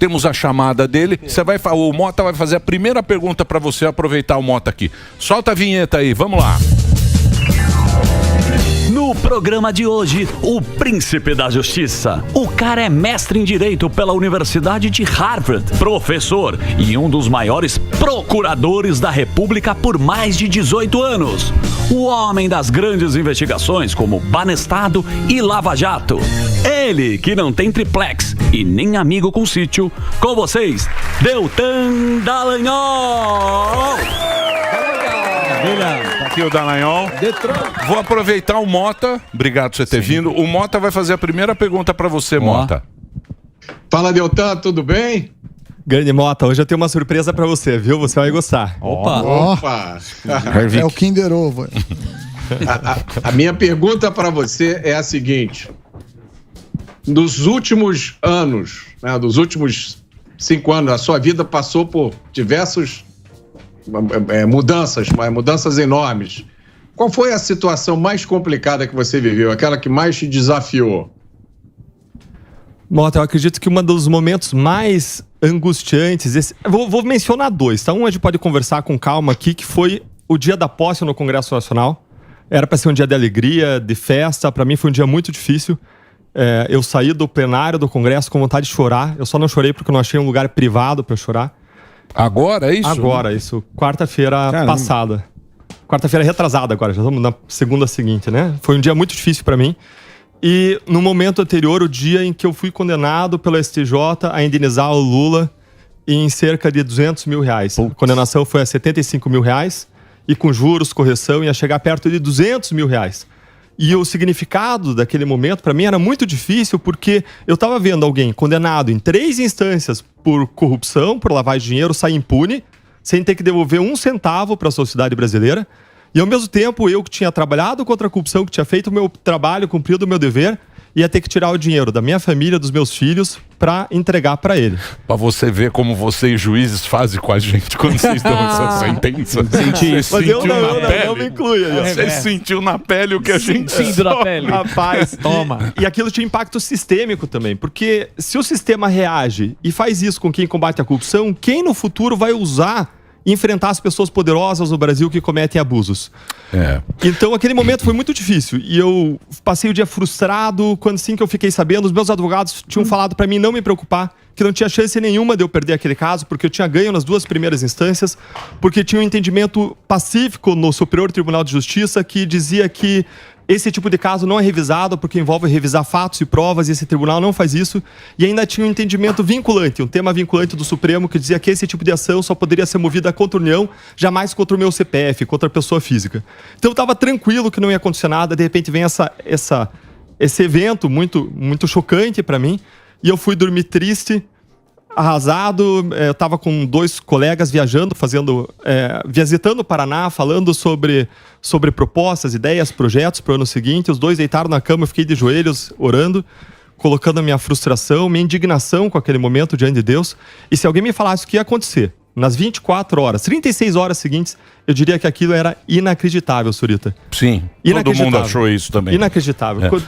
temos a chamada dele. O Mota vai fazer a primeira pergunta para você aproveitar o Mota aqui. Solta a vinheta aí, vamos lá. No programa de hoje, o príncipe da justiça. O cara é mestre em direito pela Universidade de Harvard, professor e um dos maiores procuradores da República por mais de 18 anos. O homem das grandes investigações como Banestado e Lava Jato. Ele que não tem triplex e nem amigo com sítio. Com vocês, Deltan Dallagnol. Tá aqui o Dallagnol. Vou aproveitar o Mota. Obrigado por você ter vindo. O Mota vai fazer a primeira pergunta para você, Mota. Fala, Deltan, tudo bem? Grande Mota, hoje eu tenho uma surpresa para você, viu? Você vai gostar. Opa! É o Kinder Ovo. A minha pergunta para você é a seguinte. Nos últimos anos, né, dos últimos 5 anos, a sua vida passou por diversos mudanças enormes. Qual foi a situação mais complicada que você viveu? Aquela que mais te desafiou? Mota, eu acredito que um dos momentos mais angustiantes... Vou mencionar 2, tá? Um a gente pode conversar com calma aqui, que foi o dia da posse no Congresso Nacional. Era para ser um dia de alegria, de festa. Para mim foi um dia muito difícil. Eu saí do plenário do Congresso com vontade de chorar. Eu só não chorei porque eu não achei um lugar privado para eu chorar. Agora é isso? Agora, isso. Quarta-feira passada. Quarta-feira retrasada agora, já estamos na segunda seguinte, né? Foi um dia muito difícil para mim. E no momento anterior, o dia em que eu fui condenado pela STJ a indenizar o Lula em cerca de R$200 mil. A condenação foi a R$75 mil e com juros, correção, ia chegar perto de R$200 mil. E o significado daquele momento, para mim, era muito difícil, porque eu estava vendo alguém condenado em 3 instâncias por corrupção, por lavagem de dinheiro, sair impune, sem ter que devolver 1 centavo para a sociedade brasileira. E, ao mesmo tempo, eu que tinha trabalhado contra a corrupção, que tinha feito o meu trabalho, cumprido o meu dever, ia ter que tirar o dinheiro da minha família, dos meus filhos, para entregar para ele. Para você ver como vocês, juízes, fazem com a gente quando vocês dão essa sentença. Mas eu não me inclui. Você sentiu na pele o que a gente... Sentindo na pele. Rapaz, toma. E aquilo tinha impacto sistêmico também, porque se o sistema reage e faz isso com quem combate a corrupção, quem no futuro vai usar enfrentar as pessoas poderosas no Brasil que cometem abusos? Então aquele momento foi muito difícil e eu passei o dia frustrado. Quando assim que eu fiquei sabendo, os meus advogados tinham falado para mim não me preocupar, que não tinha chance nenhuma de eu perder aquele caso, porque eu tinha ganho nas 2 primeiras instâncias, porque tinha um entendimento pacífico no Superior Tribunal de Justiça que dizia que esse tipo de caso não é revisado porque envolve revisar fatos e provas, e esse tribunal não faz isso. E ainda tinha um entendimento vinculante, um tema vinculante do Supremo, que dizia que esse tipo de ação só poderia ser movida contra a União, jamais contra o meu CPF, contra a pessoa física. Então eu estava tranquilo que não ia acontecer nada. De repente vem esse evento muito, muito chocante para mim, e eu fui dormir triste, arrasado. Eu estava com 2 colegas viajando, visitando o Paraná, falando sobre propostas, ideias, projetos para o ano seguinte. Os 2 deitaram na cama, eu fiquei de joelhos orando, colocando a minha frustração, minha indignação com aquele momento diante de Deus. E se alguém me falasse o que ia acontecer nas 24 horas, 36 horas seguintes, eu diria que aquilo era inacreditável, Surita. Sim, todo mundo achou isso também. Inacreditável.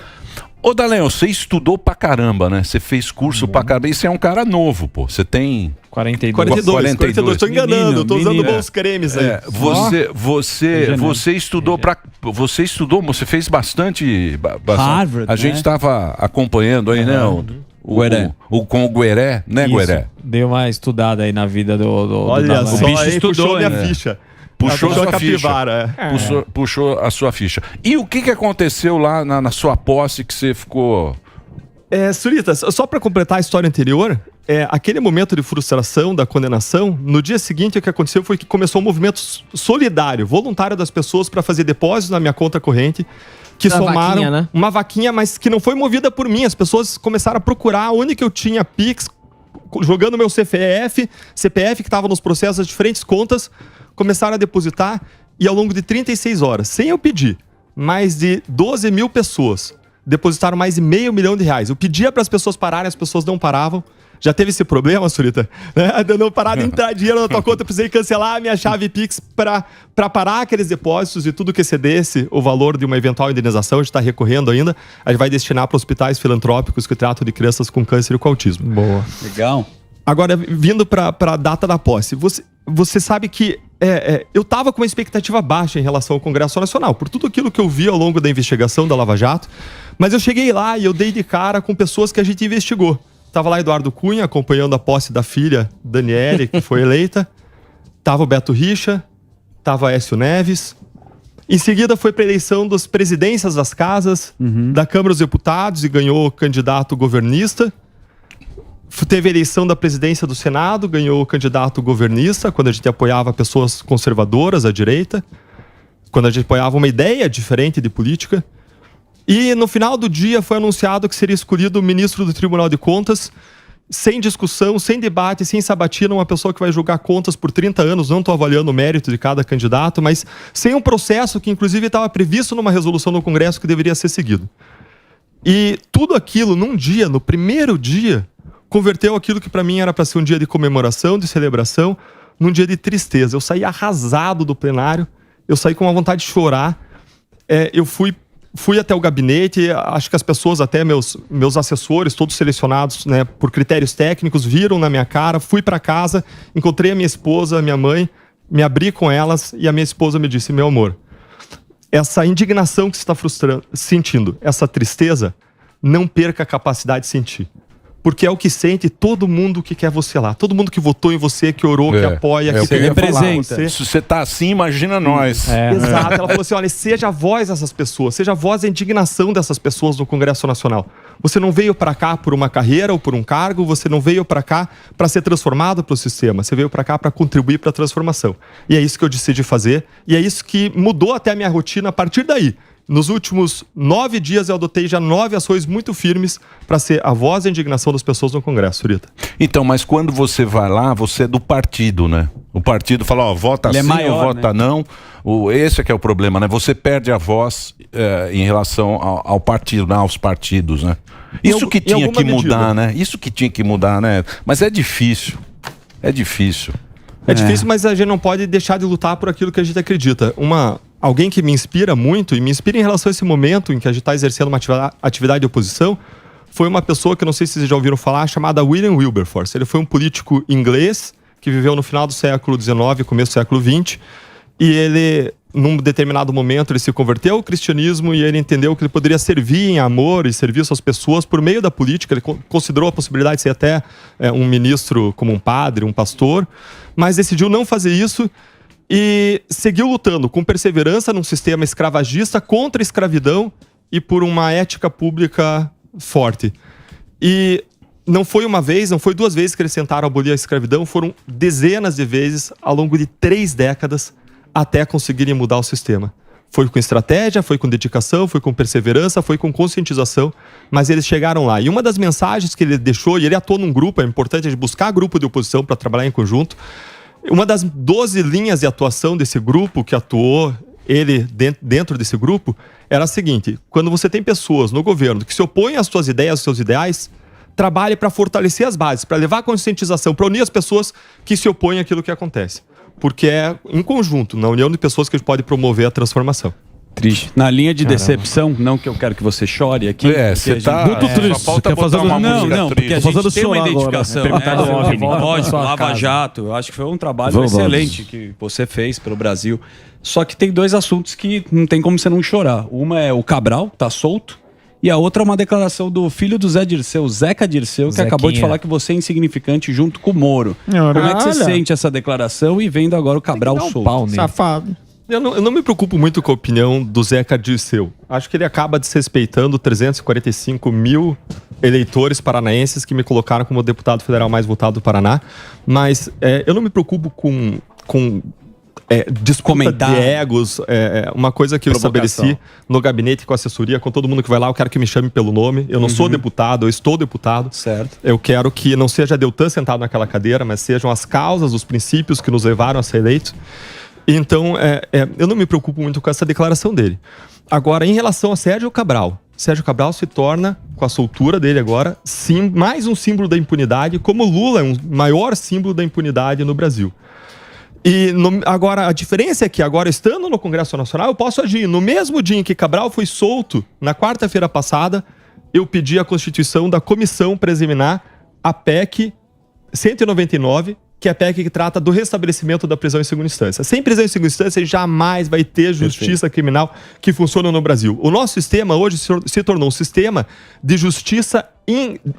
Ô, Dallagnol, você estudou pra caramba, né? Você fez curso pra caramba. E você é um cara novo, pô. Você tem... 42. Tô enganando, tô usando bons cremes aí. Você estudou você fez bastante... Harvard, a gente tava acompanhando aí, né? Com o Gueré, né, Gueré? Deu uma estudada aí na vida do Olha do só, bicho aí estudou, puxou minha ficha. Puxou a capivara. Puxou a sua ficha. E o que aconteceu lá na sua posse que você ficou... Surita, só para completar a história anterior, aquele momento de frustração da condenação, no dia seguinte o que aconteceu foi que começou um movimento solidário, voluntário das pessoas para fazer depósitos na minha conta corrente, que somaram vaquinha, né? Uma vaquinha, mas que não foi movida por mim. As pessoas começaram a procurar onde que eu tinha Pix, jogando meu CPF que estava nos processos das diferentes contas, começaram a depositar, e ao longo de 36 horas, sem eu pedir, mais de 12 mil pessoas depositaram mais de R$500 milhão. Eu pedia para as pessoas pararem, as pessoas não paravam. Já teve esse problema, Surita? Não parar de entrar dinheiro na tua conta, eu precisei cancelar a minha chave Pix para parar aqueles depósitos, e tudo que excedesse o valor de uma eventual indenização, a gente está recorrendo ainda, a gente vai destinar para hospitais filantrópicos que tratam de crianças com câncer e com autismo. Boa. Legal. Agora, vindo para a data da posse, você sabe que eu estava com uma expectativa baixa em relação ao Congresso Nacional, por tudo aquilo que eu vi ao longo da investigação da Lava Jato, mas eu cheguei lá e eu dei de cara com pessoas que a gente investigou. Tava lá Eduardo Cunha acompanhando a posse da filha Daniele, que foi eleita. Tava o Beto Richa, tava Aécio Neves. Em seguida foi para a eleição das presidências das casas, da Câmara dos Deputados, e ganhou o candidato governista. Teve a eleição da presidência do Senado, ganhou o candidato governista, quando a gente apoiava pessoas conservadoras à direita, quando a gente apoiava uma ideia diferente de política. E no final do dia foi anunciado que seria escolhido o ministro do Tribunal de Contas, sem discussão, sem debate, sem sabatina, uma pessoa que vai julgar contas por 30 anos, não estou avaliando o mérito de cada candidato, mas sem um processo que inclusive estava previsto numa resolução no Congresso que deveria ser seguido. E tudo aquilo num dia, no primeiro dia, converteu aquilo que para mim era para ser um dia de comemoração, de celebração, num dia de tristeza. Eu saí arrasado do plenário, eu saí com uma vontade de chorar, eu fui até o gabinete, acho que as pessoas, até meus assessores, todos selecionados, né, por critérios técnicos, viram na minha cara, fui para casa, encontrei a minha esposa, a minha mãe, me abri com elas e a minha esposa me disse: meu amor, essa indignação que você está sentindo, essa tristeza, não perca a capacidade de sentir. Porque é o que sente todo mundo que quer você lá. Todo mundo que votou em você, que orou, que apoia, que você representa. Se você tá assim, imagina nós. Exato. Ela falou assim, olha, seja a voz dessas pessoas, seja a voz da indignação dessas pessoas no Congresso Nacional. Você não veio para cá por uma carreira ou por um cargo, você não veio para cá para ser transformado pelo sistema, você veio para cá para contribuir para a transformação. E é isso que eu decidi fazer, e é isso que mudou até a minha rotina a partir daí. Nos últimos 9 dias eu adotei já 9 ações muito firmes para ser a voz da indignação das pessoas no Congresso, Rita. Então, mas quando você vai lá, você é do partido, né? O partido fala, ó, vota sim ou vota não. Esse é que é o problema, né? Você perde a voz em relação ao partido, né? Aos partidos, né? Isso que tinha que mudar, né? Isso que tinha que mudar, né? Mas é difícil. É difícil. É difícil, mas a gente não pode deixar de lutar por aquilo que a gente acredita. Alguém que me inspira muito, e me inspira em relação a esse momento em que a gente está exercendo uma atividade de oposição, foi uma pessoa que eu não sei se vocês já ouviram falar, chamada William Wilberforce. Ele foi um político inglês que viveu no final do século XIX, começo do século XX, e ele, num determinado momento, ele se converteu ao cristianismo e ele entendeu que ele poderia servir em amor e serviço às pessoas por meio da política. Ele considerou a possibilidade de ser até um ministro como um padre, um pastor, mas decidiu não fazer isso e seguiu lutando com perseverança num sistema escravagista contra a escravidão e por uma ética pública forte. E não foi uma vez, não foi 2 vezes que eles tentaram abolir a escravidão, foram dezenas de vezes ao longo de 3 décadas até conseguirem mudar o sistema. Foi com estratégia, foi com dedicação, foi com perseverança, foi com conscientização, mas eles chegaram lá. E uma das mensagens que ele deixou, e ele atuou num grupo, é importante a gente buscar grupo de oposição para trabalhar em conjunto. Uma das 12 linhas de atuação desse grupo, que atuou ele dentro desse grupo, era a seguinte: quando você tem pessoas no governo que se opõem às suas ideias, aos seus ideais, trabalhe para fortalecer as bases, para levar a conscientização, para unir as pessoas que se opõem àquilo que acontece. Porque é em conjunto, na união de pessoas que a gente pode promover a transformação. Triste. Na linha de decepção, não que eu quero que você chore aqui. Você tá muito triste. Só falta botar uma música não, porque a triste. gente tem uma identificação. Lógico, Lava Jato. Eu acho que foi um trabalho excelente que você fez pelo Brasil. Só que tem 2 assuntos que não tem como você não chorar. Uma é o Cabral, tá solto. E a outra é uma declaração do filho do Zé Dirceu, o Zeca Dirceu, que acabou de falar que você é insignificante junto com o Moro. Como é que você sente essa declaração e vendo agora o Cabral solto? Safado. Eu não me preocupo muito com a opinião do Zeca Dirceu. Acho que ele acaba desrespeitando 345 mil eleitores paranaenses que me colocaram como deputado federal mais votado do Paraná. Mas eu não me preocupo com disputa de egos. Uma coisa que eu estabeleci no gabinete com a assessoria, com todo mundo que vai lá, eu quero que me chame pelo nome. Eu não sou deputado, eu estou deputado. Certo. Eu quero que não seja a Deltan sentado naquela cadeira, mas sejam as causas, os princípios que nos levaram a ser eleitos. Então, eu não me preocupo muito com essa declaração dele. Agora, em relação a Sérgio Cabral se torna, com a soltura dele agora, sim, mais um símbolo da impunidade, como Lula é um maior símbolo da impunidade no Brasil. E agora, a diferença é que agora, estando no Congresso Nacional, eu posso agir. No mesmo dia em que Cabral foi solto, na quarta-feira passada, eu pedi a constituição da comissão para examinar a PEC 199, que é a PEC que trata do restabelecimento da prisão em segunda instância. Sem prisão em segunda instância, jamais vai ter justiça criminal que funciona no Brasil. O nosso sistema hoje se tornou um sistema de justiça,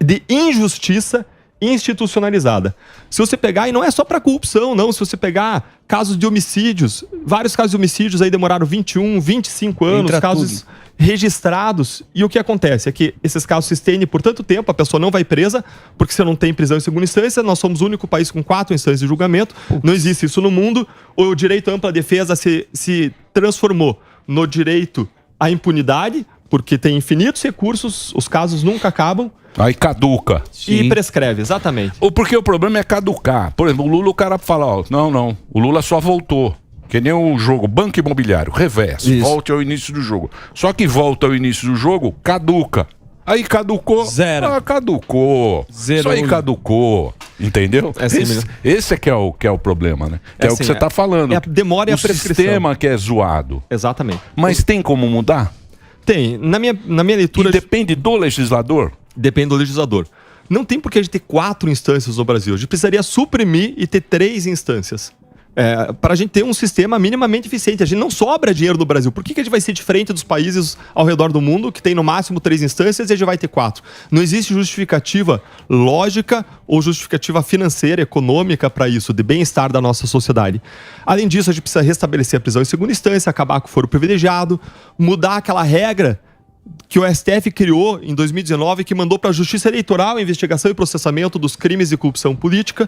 de injustiça institucionalizada. Se você pegar, e não é só para corrupção, não, se você pegar casos de homicídios, vários casos de homicídios aí demoraram 21, 25 anos, casos registrados, e o que acontece é que esses casos se estendem por tanto tempo, a pessoa não vai presa, porque você não tem prisão em segunda instância, nós somos o único país com 4 instâncias de julgamento, não existe isso no mundo, o direito à ampla defesa se transformou no direito à impunidade, porque tem infinitos recursos, os casos nunca acabam. Aí caduca. E prescreve, exatamente. Porque o problema é caducar. Por exemplo, o Lula, o cara fala, ó, não, o Lula só voltou. Que nem o jogo Banco Imobiliário, reverso, volte ao início do jogo. Só que volta ao início do jogo, caduca. Aí caducou. Zero. Caducou. Zero. Isso aí caducou. Entendeu? É assim esse é que é o problema, né? Que é o que você tá falando. Demora e a prescrição. O sistema que é zoado. Exatamente. Mas tem como mudar? Tem. Na minha leitura... E depende do legislador? Depende do legislador. Não tem por que a gente ter 4 instâncias no Brasil. A gente precisaria suprimir e ter 3 instâncias. Para a gente ter um sistema minimamente eficiente. A gente não sobra dinheiro no Brasil. Por que a gente vai ser diferente dos países ao redor do mundo, que tem no máximo 3 instâncias e a gente vai ter 4? Não existe justificativa lógica ou justificativa financeira, econômica para isso, de bem-estar da nossa sociedade. Além disso, a gente precisa restabelecer a prisão em segunda instância, acabar com o foro privilegiado, mudar aquela regra que o STF criou em 2019, que mandou para a Justiça Eleitoral a investigação e processamento dos crimes de corrupção política,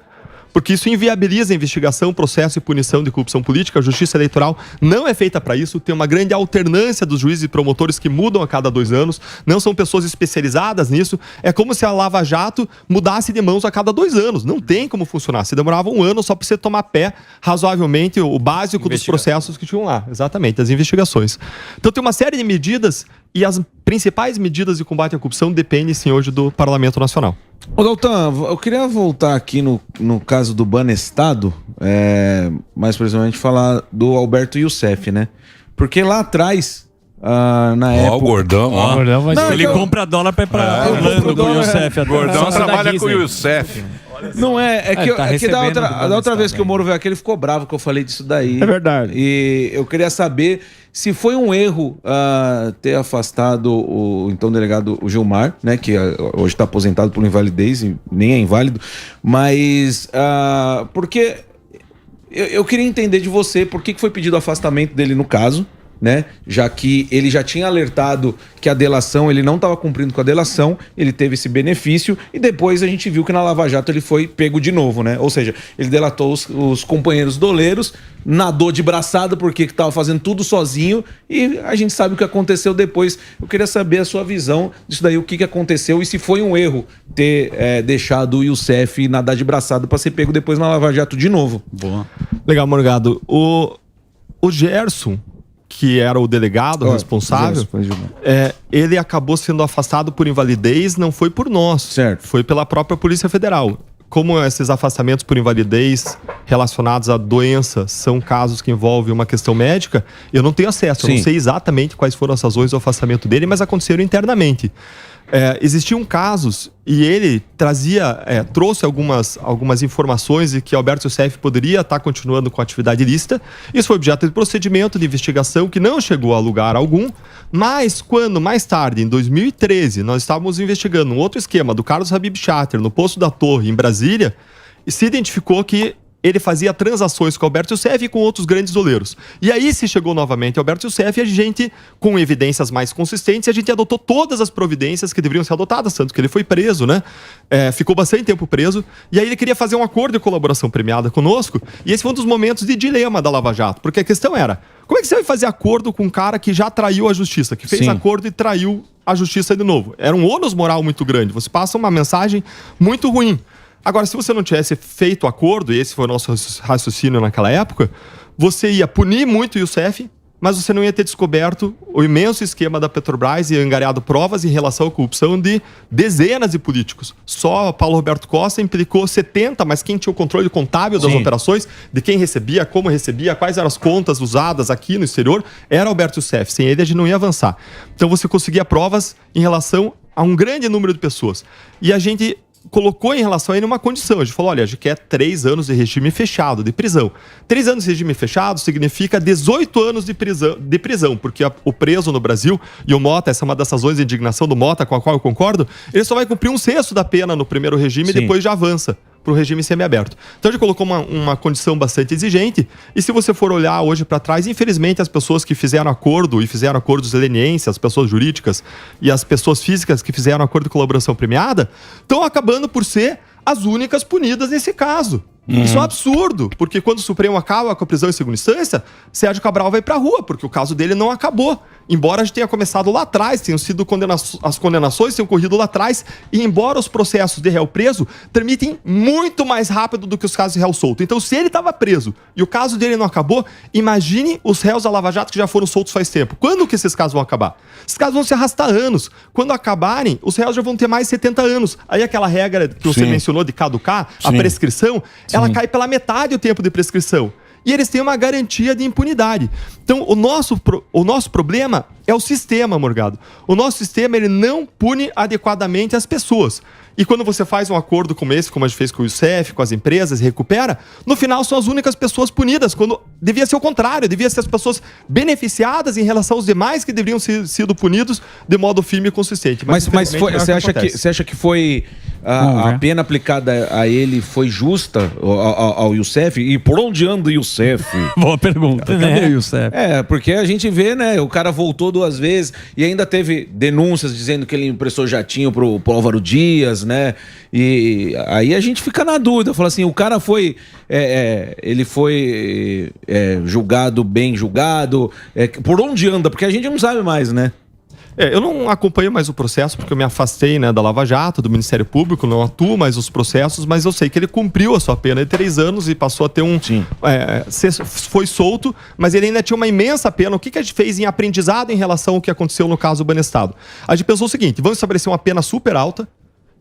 porque isso inviabiliza a investigação, processo e punição de corrupção política. A Justiça Eleitoral não é feita para isso, tem uma grande alternância dos juízes e promotores que mudam a cada 2 anos, não são pessoas especializadas nisso. É como se a Lava Jato mudasse de mãos a cada 2 anos, não tem como funcionar. Se demorava 1 ano só para você tomar pé razoavelmente o básico dos processos que tinham lá, exatamente, das investigações. Então tem uma série de medidas e as principais medidas de combate à corrupção dependem, sim, hoje do Parlamento Nacional. Ô, Daltan, eu queria voltar aqui no caso do Banestado, mais precisamente falar do Alberto Youssef, né? Porque lá atrás, na época... O Gordão, ele compra dólar pra ir pra Orlando com o Youssef. O Gordão trabalha com o Youssef. Não é que da outra vez que o Moro veio aqui, ele ficou bravo que eu falei disso daí. É verdade. E eu queria saber se foi um erro ter afastado o então delegado o Gilmar, né, que hoje está aposentado por invalidez e nem é inválido, mas porque eu queria entender de você por que foi pedido o afastamento dele no caso, né? Já que ele já tinha alertado que a delação, ele não estava cumprindo com a delação, ele teve esse benefício e depois a gente viu que na Lava Jato ele foi pego de novo, né? Ou seja, ele delatou os companheiros doleiros, nadou de braçada porque estava fazendo tudo sozinho e a gente sabe o que aconteceu depois. Eu queria saber a sua visão disso daí, o que aconteceu e se foi um erro ter deixado o Youssef nadar de braçada para ser pego depois na Lava Jato de novo. Boa. Legal, Morgado. O Gerson, que era o delegado responsável, ele acabou sendo afastado por invalidez, não foi por nós, certo. Foi pela própria Polícia Federal. Como esses afastamentos por invalidez relacionados à doença são casos que envolvem uma questão médica, eu não tenho acesso, eu não sei exatamente quais foram as razões do afastamento dele, mas aconteceram internamente. Existiam casos e ele trouxe algumas informações de que Alberto Youssef poderia estar continuando com a atividade ilícita. Isso foi objeto de procedimento de investigação que não chegou a lugar algum, mas quando mais tarde, em 2013, nós estávamos investigando um outro esquema do Carlos Habib Chater no Poço da Torre, em Brasília, e se identificou que ele fazia transações com Alberto Youssef e com outros grandes doleiros. E aí se chegou novamente Alberto Youssef e a gente, com evidências mais consistentes, a gente adotou todas as providências que deveriam ser adotadas, tanto que ele foi preso, né? Ficou bastante tempo preso. E aí ele queria fazer um acordo de colaboração premiada conosco. E esse foi um dos momentos de dilema da Lava Jato. Porque a questão era, como é que você vai fazer acordo com um cara que já traiu a justiça? Que fez acordo e traiu a justiça de novo? Era um ônus moral muito grande. Você passa uma mensagem muito ruim. Agora, se você não tivesse feito acordo, e esse foi o nosso raciocínio naquela época, você ia punir muito o Youssef, mas você não ia ter descoberto o imenso esquema da Petrobras e angariado provas em relação à corrupção de dezenas de políticos. Só Paulo Roberto Costa implicou 70, mas quem tinha o controle contábil das operações, de quem recebia, como recebia, quais eram as contas usadas aqui no exterior, era Alberto Youssef. Sem ele, a gente não ia avançar. Então você conseguia provas em relação a um grande número de pessoas. E a gente colocou em relação a ele uma condição. A gente falou, olha, a gente quer 3 anos de regime fechado, de prisão. 3 anos de regime fechado significa 18 anos de prisão, porque o preso no Brasil, e o Mota, essa é uma das razões de indignação do Mota, com a qual eu concordo, ele só vai cumprir 1/6 da pena no primeiro regime e depois já avança para o regime semiaberto. Então a gente colocou uma condição bastante exigente, e se você for olhar hoje para trás, infelizmente as pessoas que fizeram acordo e fizeram acordos lenienses, as pessoas jurídicas e as pessoas físicas que fizeram acordo de colaboração premiada, estão acabando por ser as únicas punidas nesse caso. Isso é um absurdo, porque quando o Supremo acaba com a prisão em segunda instância, Sérgio Cabral vai pra rua, porque o caso dele não acabou. Embora a gente tenha começado lá atrás, tenham sido as condenações tenham corrido lá atrás, e embora os processos de réu preso tramitem muito mais rápido do que os casos de réu solto. Então, se ele estava preso e o caso dele não acabou, imagine os réus da Lava Jato que já foram soltos faz tempo. Quando que esses casos vão acabar? Esses casos vão se arrastar anos. Quando acabarem, os réus já vão ter mais de 70 anos. Aí aquela regra que você mencionou de caducar, a prescrição, ela cai pela metade o tempo de prescrição. E eles têm uma garantia de impunidade. Então, o nosso problema é o sistema, Morgado. O nosso sistema, ele não pune adequadamente as pessoas. E quando você faz um acordo como esse, como a gente fez com o Youssef, com as empresas, recupera, no final são as únicas pessoas punidas, quando devia ser o contrário, devia ser as pessoas beneficiadas em relação aos demais que deveriam ser sido punidos de modo firme e consistente. Mas você acha que foi a pena aplicada a ele foi justa ao Youssef? E por onde anda o Youssef? Boa pergunta. Cadê o Youssef? Porque a gente vê, né? O cara voltou 2 vezes e ainda teve denúncias dizendo que ele emprestou jatinho pro Álvaro Dias, né? E aí a gente fica na dúvida, fala assim, o cara foi ele foi julgado, bem julgado, por onde anda? Porque a gente não sabe mais, né? Eu não acompanho mais o processo, porque eu me afastei, né, da Lava Jato, do Ministério Público, não atuo mais os processos, mas eu sei que ele cumpriu a sua pena de 3 anos e passou a ter foi solto, mas ele ainda tinha uma imensa pena. O que a gente fez em aprendizado em relação ao que aconteceu no caso do Banestado? A gente pensou o seguinte, vamos estabelecer uma pena super alta,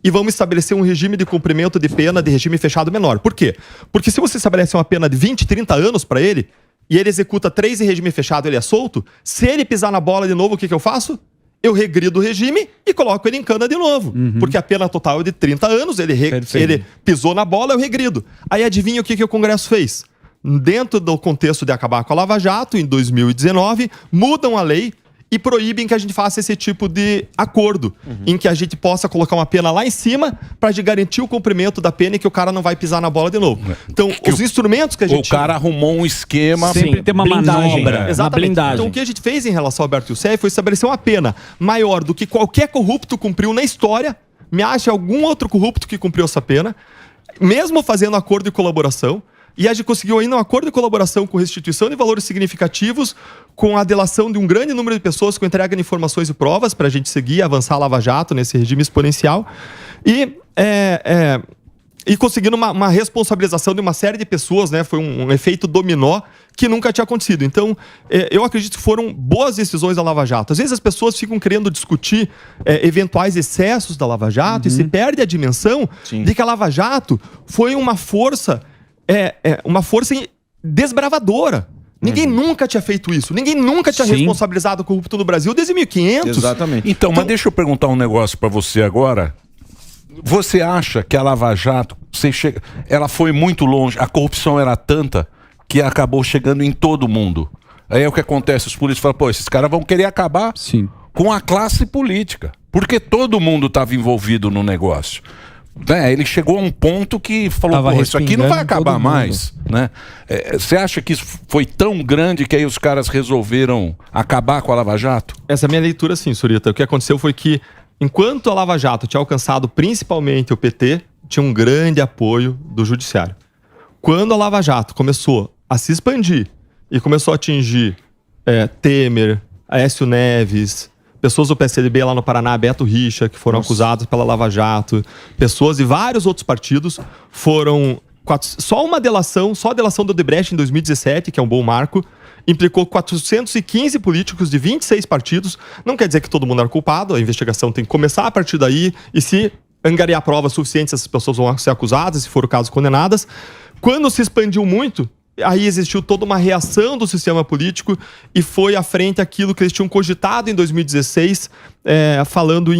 e vamos estabelecer um regime de cumprimento de pena de regime fechado menor. Por quê? Porque se você estabelece uma pena de 20, 30 anos para ele, e ele executa 3 em regime fechado, ele é solto, se ele pisar na bola de novo, o que eu faço? Eu regrido o regime e coloco ele em cana de novo. Porque a pena total é de 30 anos, ele pisou na bola, eu regrido. Aí adivinha o que o Congresso fez? Dentro do contexto de acabar com a Lava Jato, em 2019, mudam a lei e proíbem que a gente faça esse tipo de acordo, em que a gente possa colocar uma pena lá em cima para garantir o cumprimento da pena e que o cara não vai pisar na bola de novo. Então, os instrumentos que a gente... O cara arrumou um esquema... Sempre tem uma manobra, uma blindagem. Então, o que a gente fez em relação ao Alberto Youssef foi estabelecer uma pena maior do que qualquer corrupto cumpriu na história. Me acha algum outro corrupto que cumpriu essa pena, mesmo fazendo acordo de colaboração. E a gente conseguiu ainda um acordo de colaboração com restituição de valores significativos, com a delação de um grande número de pessoas com entrega de informações e provas para a gente seguir e avançar a Lava Jato nesse regime exponencial. E conseguindo uma responsabilização de uma série de pessoas, né? Foi um efeito dominó que nunca tinha acontecido. Então, eu acredito que foram boas decisões da Lava Jato. Às vezes as pessoas ficam querendo discutir eventuais excessos da Lava Jato e se perde a dimensão de que a Lava Jato foi uma força desbravadora. Ninguém nunca tinha feito isso. Ninguém nunca tinha responsabilizado o corrupto no Brasil desde 1500. Exatamente. Então, mas deixa eu perguntar um negócio pra você agora. Você acha que a Lava Jato, ela foi muito longe, a corrupção era tanta que acabou chegando em todo mundo? Aí é o que acontece, os políticos falam, pô, esses caras vão querer acabar com a classe política, porque todo mundo estava envolvido no negócio. Ele chegou a um ponto que falou, pô, isso aqui não vai acabar mais, né? Você acha que isso foi tão grande que aí os caras resolveram acabar com a Lava Jato? Essa é a minha leitura, sim, Surita. O que aconteceu foi que, enquanto a Lava Jato tinha alcançado principalmente o PT, tinha um grande apoio do Judiciário. Quando a Lava Jato começou a se expandir e começou a atingir Temer, Aécio Neves, pessoas do PSDB lá no Paraná, Beto Richa, que foram acusados pela Lava Jato, pessoas de vários outros partidos, foram... Só a delação do Odebrecht em 2017, que é um bom marco, implicou 415 políticos de 26 partidos. Não quer dizer que todo mundo era culpado, a investigação tem que começar a partir daí, e se angariar provas suficientes, essas pessoas vão ser acusadas, se for o caso, condenadas. Quando se expandiu muito, aí existiu toda uma reação do sistema político e foi à frente aquilo que eles tinham cogitado em 2016, falando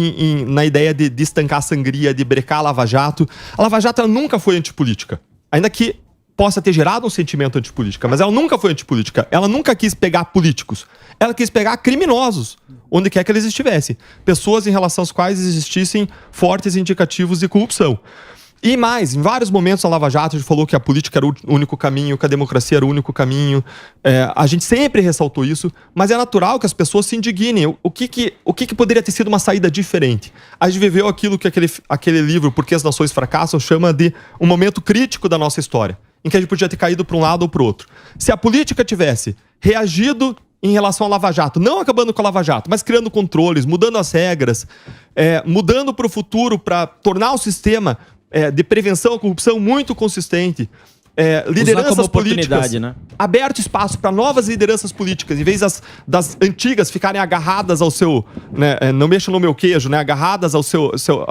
na ideia de estancar a sangria, de brecar a Lava Jato. A Lava Jato ela nunca foi antipolítica, ainda que possa ter gerado um sentimento antipolítica, mas ela nunca foi antipolítica. Ela nunca quis pegar políticos. Ela quis pegar criminosos, onde quer que eles estivessem. Pessoas em relação às quais existissem fortes indicativos de corrupção. E mais, em vários momentos a Lava Jato falou que a política era o único caminho, que a democracia era o único caminho. A gente sempre ressaltou isso, mas é natural que as pessoas se indignem. O que poderia ter sido uma saída diferente? A gente viveu aquilo que aquele livro, Por que as Nações Fracassam, chama de um momento crítico da nossa história, em que a gente podia ter caído para um lado ou para o outro. Se a política tivesse reagido em relação à Lava Jato, não acabando com a Lava Jato, mas criando controles, mudando as regras, mudando para o futuro para tornar o sistema de prevenção à corrupção muito consistente, lideranças políticas, né? Aberto espaço para novas lideranças políticas, em vez das antigas ficarem agarradas ao seu, né, não mexa no meu queijo, né, agarradas às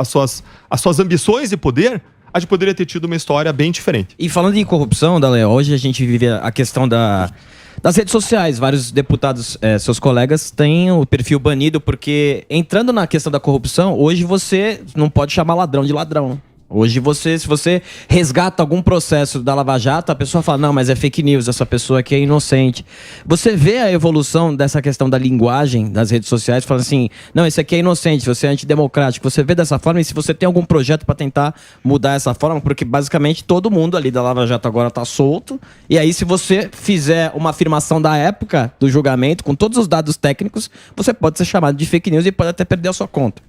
suas ambições de poder, a gente poderia ter tido uma história bem diferente. E falando em corrupção, Dallagnol, hoje a gente vive a questão das redes sociais. Vários deputados, seus colegas, têm o perfil banido porque, entrando na questão da corrupção, hoje você não pode chamar ladrão de ladrão. Hoje se você resgata algum processo da Lava Jato, a pessoa fala, não, mas é fake news, essa pessoa aqui é inocente. Você vê a evolução dessa questão da linguagem das redes sociais, falando assim, não, esse aqui é inocente, você é antidemocrático. Você vê dessa forma, e se você tem algum projeto para tentar mudar essa forma, porque basicamente todo mundo ali da Lava Jato agora tá solto, e aí se você fizer uma afirmação da época do julgamento, com todos os dados técnicos, você pode ser chamado de fake news e pode até perder a sua conta.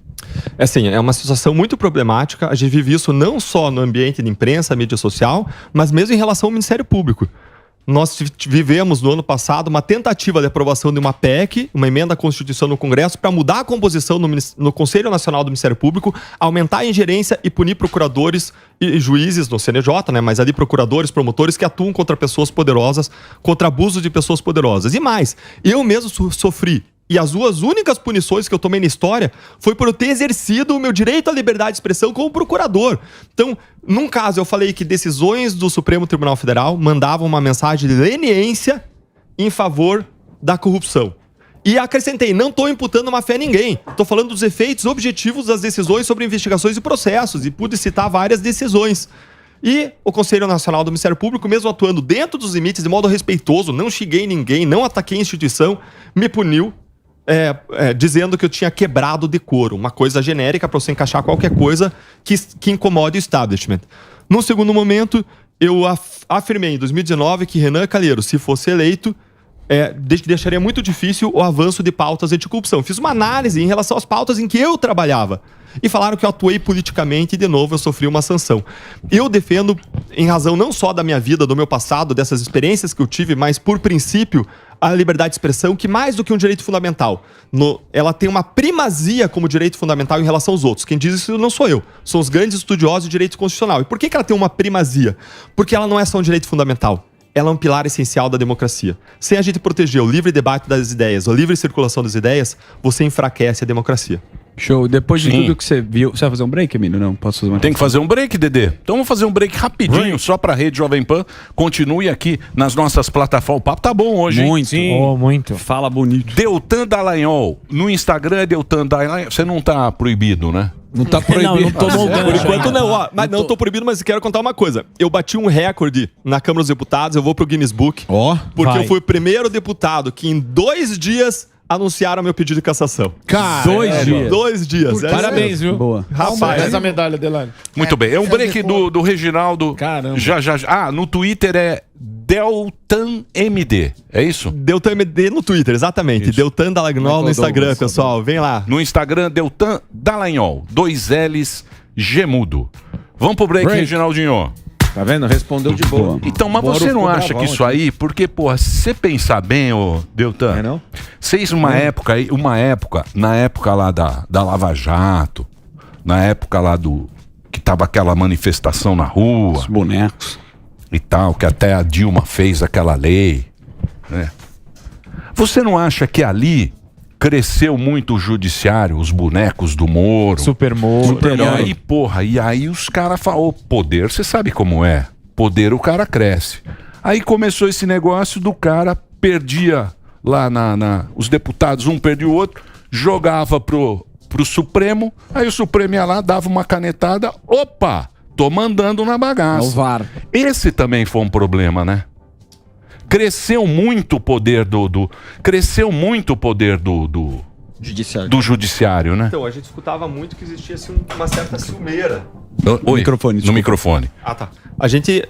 É uma situação muito problemática. A gente vive isso não só no ambiente de imprensa, mídia social, mas mesmo em relação ao Ministério Público. Nós vivemos no ano passado uma tentativa de aprovação de uma PEC, uma emenda à Constituição no Congresso, para mudar a composição no Conselho Nacional do Ministério Público, aumentar a ingerência e punir procuradores e juízes no CNJ, né? Mas ali procuradores, promotores que atuam contra pessoas poderosas, contra abuso de pessoas poderosas. E mais, eu mesmo sofri. E as duas únicas punições que eu tomei na história foi por eu ter exercido o meu direito à liberdade de expressão como procurador. Então, num caso, eu falei que decisões do Supremo Tribunal Federal mandavam uma mensagem de leniência em favor da corrupção. E acrescentei, não estou imputando má fé a ninguém. Estou falando dos efeitos objetivos das decisões sobre investigações e processos. E pude citar várias decisões. E o Conselho Nacional do Ministério Público, mesmo atuando dentro dos limites, de modo respeitoso, não xinguei ninguém, não ataquei a instituição, me puniu. Dizendo que eu tinha quebrado o decoro, uma coisa genérica para você encaixar qualquer coisa que incomode o establishment. No segundo momento, eu afirmei em 2019 que Renan Calheiros, se fosse eleito, deixaria muito difícil o avanço de pautas anticorrupção. Fiz uma análise em relação às pautas em que eu trabalhava. E falaram que eu atuei politicamente e, de novo, eu sofri uma sanção. Eu defendo, em razão não só da minha vida, do meu passado, dessas experiências que eu tive, mas, por princípio, a liberdade de expressão, que mais do que um direito fundamental, ela tem uma primazia como direito fundamental em relação aos outros. Quem diz isso não sou eu, são os grandes estudiosos de direito constitucional. E por que ela tem uma primazia? Porque ela não é só um direito fundamental. Ela é um pilar essencial da democracia. Sem a gente proteger o livre debate das ideias, a livre circulação das ideias, você enfraquece a democracia. Show. Depois de tudo que você viu... Você vai fazer um break, Emílio? Não, posso fazer uma... Tem que fazer um break, Dedê. Então vamos fazer um break rapidinho, só pra Rede Jovem Pan. Continue aqui nas nossas plataformas. O papo tá bom hoje, hein? Muito. Oh, muito. Fala bonito. Deltan Dallagnol. No Instagram é Deltan Dallagnol. Você não tá proibido, né? Não tá proibido. Não tomou gancho. Por enquanto não. Mas não tô proibido, mas quero contar uma coisa. Eu bati um recorde na Câmara dos Deputados, eu vou pro Guinness Book. Porque eu fui o primeiro deputado que em 2 dias anunciaram meu pedido de cassação. Cara, 2 dias. Parabéns, viu? Boa. Rapaz. Essa medalha, Delane. Muito bem. É um break do Reginaldo. Caramba. Já. No Twitter é Deltan MD. É isso? Deltan MD no Twitter, exatamente. Isso. Deltan Dallagnol no Instagram, pessoal. Vem lá. No Instagram, Deltan Dallagnol. 2 L's, Gemudo. Vamos pro break, Reginaldinho. Tá vendo? Respondeu de boa. Então, mas você não acha que isso aí... Porque, porra, se você pensar bem, ô Deltan... É não? Vocês na época lá da Lava Jato, na época lá que tava aquela manifestação na rua... Os bonecos. E tal, que até a Dilma fez aquela lei, né? Você não acha que ali cresceu muito o judiciário, os bonecos do Moro? Super Moro. E aí os caras falam, poder, você sabe como é? Poder o cara cresce. Aí começou esse negócio do cara, perdia lá os deputados, um perdia o outro, jogava pro Supremo, aí o Supremo ia lá, dava uma canetada, opa, tô mandando na bagaça. O VAR. Esse também foi um problema, né? Cresceu muito o poder cresceu muito o poder do judiciário, né? Então, a gente escutava muito que existia assim, uma certa ciumeira. Oi, no microfone. Ah, tá. A gente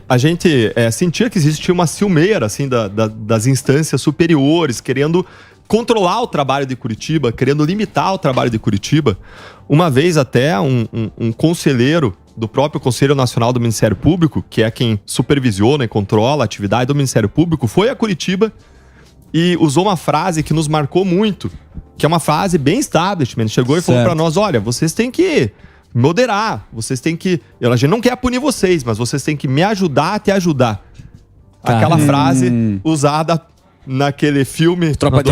sentia que existia uma ciumeira assim, das instâncias superiores, querendo controlar o trabalho de Curitiba, querendo limitar o trabalho de Curitiba. Uma vez até um conselheiro do próprio Conselho Nacional do Ministério Público, que é quem supervisiona e controla a atividade do Ministério Público, foi a Curitiba e usou uma frase que nos marcou muito, que é uma frase bem establishment. Chegou e falou para nós, olha, vocês têm que moderar, vocês têm que... A gente não quer punir vocês, mas vocês têm que me ajudar a te ajudar. Aquela frase usada naquele filme Tropa de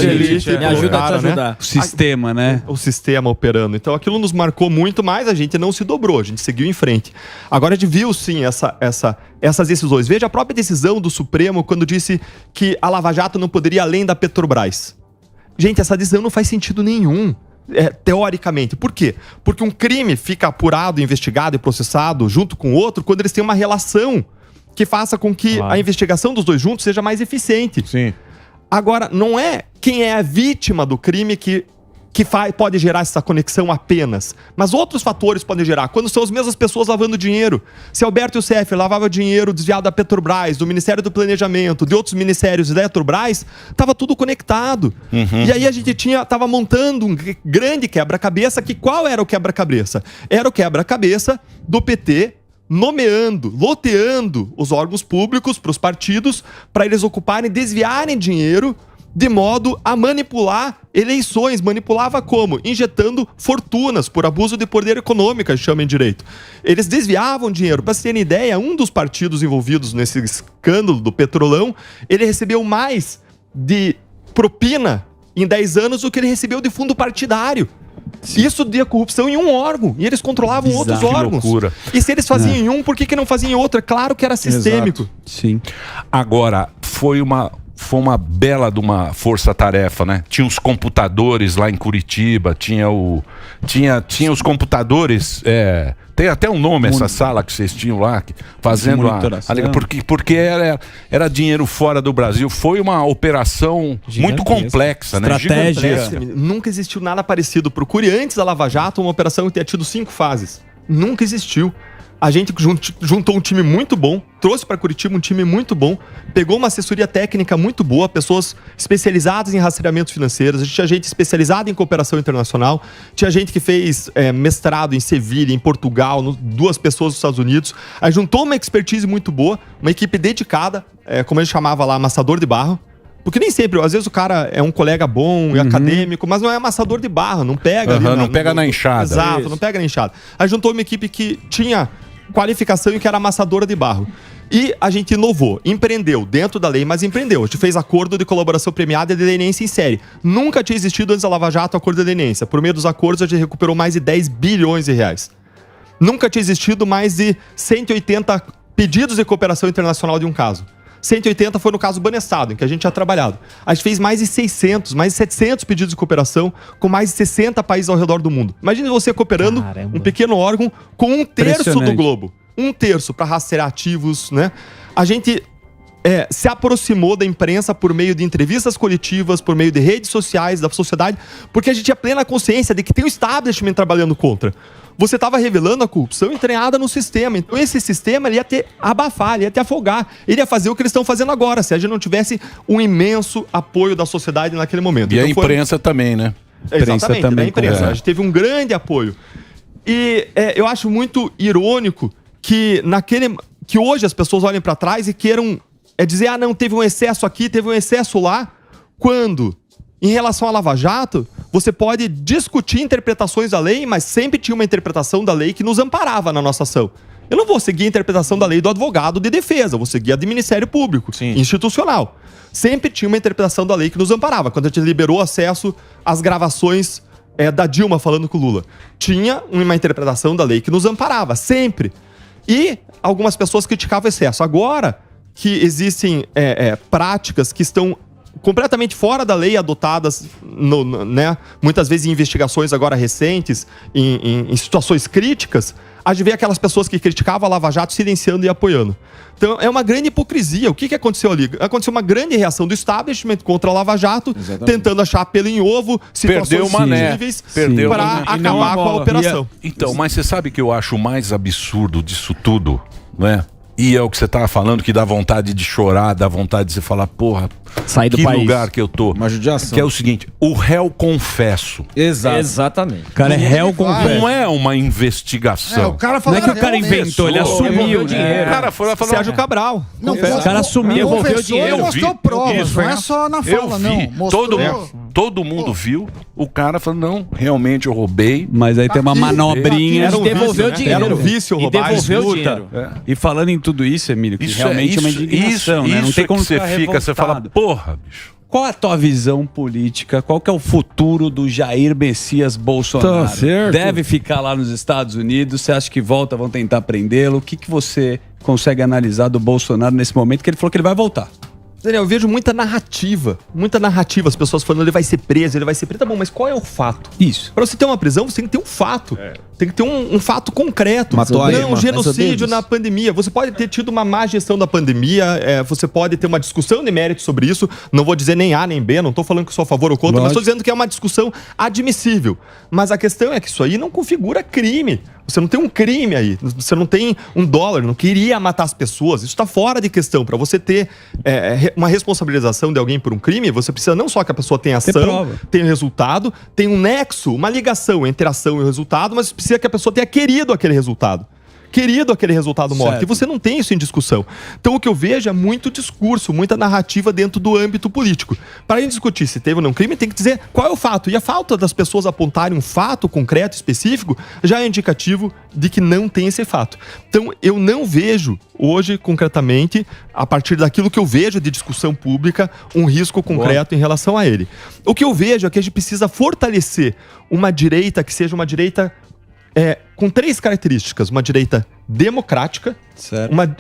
Elite. Me ajuda a te ajudar. Né? O sistema, né? O sistema operando. Então aquilo nos marcou muito, mas a gente não se dobrou, a gente seguiu em frente. Agora a gente viu sim essas decisões. Veja a própria decisão do Supremo quando disse que a Lava Jato não poderia ir além da Petrobras. Gente, essa decisão não faz sentido nenhum. Teoricamente. Por quê? Porque um crime fica apurado, investigado e processado junto com o outro quando eles têm uma relação que faça com que a investigação dos dois juntos seja mais eficiente. Sim. Agora, não é quem é a vítima do crime que pode gerar essa conexão apenas, mas outros fatores podem gerar. Quando são as mesmas pessoas lavando dinheiro. Se Alberto Youssef lavava dinheiro desviado da Petrobras, do Ministério do Planejamento, de outros ministérios e da Petrobras, estava tudo conectado. E aí a gente estava montando um grande quebra-cabeça, que qual era o quebra-cabeça? Era o quebra-cabeça do PT loteando os órgãos públicos para os partidos, para eles ocuparem, desviarem dinheiro de modo a manipular eleições. Manipulava como? Injetando fortunas por abuso de poder econômico, chama em direito. Eles desviavam dinheiro. Para vocês terem ideia, um dos partidos envolvidos nesse escândalo do Petrolão, ele recebeu mais de propina em 10 anos do que ele recebeu de fundo partidário. Isso de corrupção em um órgão. E eles controlavam outros órgãos. Loucura. E se eles faziam em um, por que não faziam em outro? É claro que era sistêmico. Exato. Sim. Agora, foi uma bela de uma força-tarefa, né? Tinha os computadores lá em Curitiba, tinha os computadores, tem até um nome essa sala que vocês tinham lá, fazendo a porque era dinheiro fora do Brasil. Foi uma operação muito complexa, né? Estratégia. Nunca existiu nada parecido. Procure antes da Lava Jato uma operação que tenha tido 5 fases. Nunca existiu. A gente juntou um time muito bom, trouxe para Curitiba um time muito bom, pegou uma assessoria técnica muito boa, pessoas especializadas em rastreamentos financeiros, a gente tinha gente especializada em cooperação internacional, tinha gente que fez mestrado em Sevilha, em Portugal, 2 pessoas dos Estados Unidos. A gente juntou uma expertise muito boa, uma equipe dedicada, como a gente chamava lá, amassador de barro. Porque nem sempre, às vezes o cara é um colega bom e acadêmico, mas não é amassador de barro, não pega ali. Não pega na enxada. Exato, não pega na enxada. A gente juntou uma equipe que tinha qualificação e que era amassadora de barro. E a gente inovou, empreendeu dentro da lei, mas empreendeu. A gente fez acordo de colaboração premiada e de leniência em série. Nunca tinha existido antes da Lava Jato acordo de leniência. Por meio dos acordos, a gente recuperou mais de 10 bilhões de reais. Nunca tinha existido mais de 180 pedidos de cooperação internacional de um caso. 180 foi no caso Banestado, em que a gente tinha trabalhado. A gente fez mais de 600, mais de 700 pedidos de cooperação com mais de 60 países ao redor do mundo. Imagine você cooperando um pequeno órgão com 1/3 do globo. 1/3 para rastrear ativos, né? A gente se aproximou da imprensa por meio de entrevistas coletivas, por meio de redes sociais, da sociedade, porque a gente tinha plena consciência de que tem um establishment trabalhando contra. Você estava revelando a corrupção entranhada no sistema. Então esse sistema ele ia ter abafar, ele ia ter afogar. Ele ia fazer o que eles estão fazendo agora, se a gente não tivesse um imenso apoio da sociedade naquele momento. E então, a imprensa também, né? Exatamente, da imprensa. A gente teve um grande apoio. E eu acho muito irônico que que hoje as pessoas olhem para trás e queiram dizer, não, teve um excesso aqui, teve um excesso lá, quando... Em relação à Lava Jato, você pode discutir interpretações da lei, mas sempre tinha uma interpretação da lei que nos amparava na nossa ação. Eu não vou seguir a interpretação da lei do advogado de defesa, eu vou seguir a do Ministério Público, institucional. Sempre tinha uma interpretação da lei que nos amparava. Quando a gente liberou acesso às gravações da Dilma falando com o Lula, tinha uma interpretação da lei que nos amparava, sempre. E algumas pessoas criticavam o excesso. Agora, que existem práticas que estão completamente fora da lei, adotadas né, muitas vezes em investigações agora recentes, em situações críticas, a gente vê aquelas pessoas que criticavam a Lava Jato silenciando e apoiando. Então é uma grande hipocrisia. O que aconteceu ali? Aconteceu uma grande reação do establishment contra a Lava Jato, tentando achar pelo em ovo, situações possíveis para acabar com a operação. Então, mas você sabe que eu acho o mais absurdo disso tudo, né? E é o que você estava falando, que dá vontade de chorar, dá vontade de você falar, porra, sair do que país. Lugar que eu tô. Uma judiação. Que é o seguinte, o réu confesso. Exatamente. O cara é réu confesso. Não é uma investigação. O cara Não falou é que o cara inventou, ele assumiu o dinheiro. O cara foi lá e falou... Sérgio Cabral. Não, O cara assumiu, devolveu o dinheiro. Mostrou provas, não é só na fala, não. Mostrou. Todo mundo viu, o cara falou, não, realmente eu roubei. Mas aí tem uma manobrinha. Era um devolveu o vício, dinheiro. Era um vício roubar. Devolveu o dinheiro. E falando em tudo isso, Emílio, que Isso realmente é uma indignação, né? Não tem como você ficar fica, você fala, revoltado. porra, bicho. Qual é a tua visão política? Qual que é o futuro do Jair Messias Bolsonaro? Tá certo. Deve ficar lá nos Estados Unidos? Você acha que volta, vão tentar prendê-lo? O que você consegue analisar do Bolsonaro nesse momento que ele falou que ele vai voltar? Daniel, eu vejo muita narrativa, as pessoas falando ele vai ser preso, tá bom, mas qual é o fato? Isso. Para você ter uma prisão, você tem que ter um fato. Tem que ter um fato concreto. Matou a não Ema, genocídio na pandemia. Você pode ter tido uma má gestão da pandemia, você pode ter uma discussão de mérito sobre isso. Não vou dizer nem A nem B, não estou falando que sou a favor ou contra, mas estou dizendo que é uma discussão admissível. Mas a questão é que isso aí não configura crime. Você não tem um crime aí, você não tem $1, não queria matar as pessoas. Isso está fora de questão. Para você ter uma responsabilização de alguém por um crime, você precisa não só que a pessoa tenha ação, tenha resultado, tem um nexo, uma ligação entre a ação e o resultado, mas precisa que a pessoa tenha querido aquele resultado. Morte. E você não tem isso em discussão. Então o que eu vejo é muito discurso, muita narrativa dentro do âmbito político. Para a gente discutir se teve ou não crime, tem que dizer qual é o fato. E a falta das pessoas apontarem um fato concreto, específico, já é indicativo de que não tem esse fato. Então eu não vejo hoje, concretamente, a partir daquilo que eu vejo de discussão pública, um risco concreto em relação a ele. O que eu vejo é que a gente precisa fortalecer uma direita que seja uma direita com 3 características. Uma direita democrática,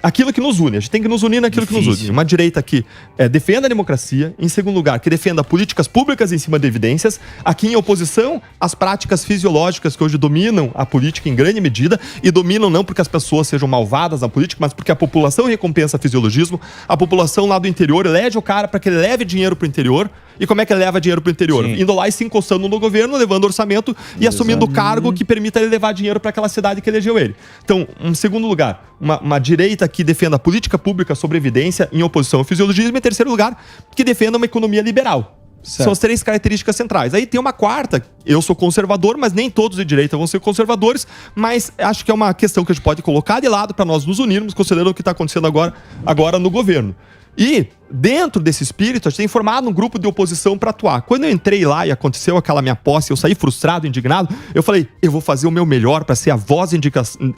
aquilo que nos une. A gente tem que nos unir naquilo que nos une. Uma direita que defenda a democracia, em segundo lugar, que defenda políticas públicas em cima de evidências, aqui em oposição às práticas fisiológicas que hoje dominam a política em grande medida, e dominam não porque as pessoas sejam malvadas na política, mas porque a população recompensa fisiologismo, a população lá do interior elege o cara para que ele leve dinheiro para o interior. E como é que ele leva dinheiro para o interior? Indo lá e se encostando no governo, levando orçamento e assumindo o cargo que permita ele levar dinheiro para aquela cidade que elegeu ele. Então, em segundo lugar, uma direita que defenda a política pública sobre evidência em oposição ao fisiologismo. E em terceiro lugar, que defenda uma economia liberal. São as 3 características centrais. Aí tem uma quarta, eu sou conservador, mas nem todos de direita vão ser conservadores, mas acho que é uma questão que a gente pode colocar de lado para nós nos unirmos, considerando o que está acontecendo agora no governo. E, dentro desse espírito, a gente tem formado um grupo de oposição para atuar. Quando eu entrei lá e aconteceu aquela minha posse, eu saí frustrado, indignado, eu falei, eu vou fazer o meu melhor para ser a voz de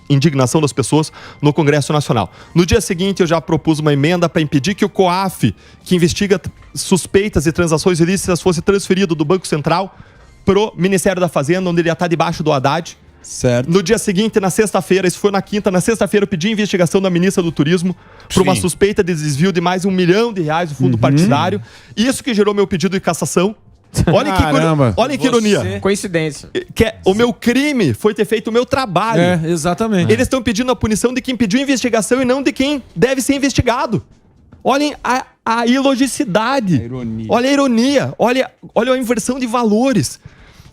indignação das pessoas no Congresso Nacional. No dia seguinte, eu já propus uma emenda para impedir que o COAF, que investiga suspeitas de transações ilícitas, fosse transferido do Banco Central pro Ministério da Fazenda, onde ele ia estar debaixo do Haddad. Certo. No dia seguinte, na sexta-feira, isso foi na quinta, na sexta-feira eu pedi investigação da ministra do Turismo por uma suspeita de desvio de mais de R$1 milhão do fundo partidário. Isso que gerou meu pedido de cassação. Olha que ironia. Coincidência. O meu crime foi ter feito o meu trabalho. Exatamente. Eles estão pedindo a punição de quem pediu investigação e não de quem deve ser investigado. Olhem a ilogicidade. Olha a ironia. Olha a inversão de valores.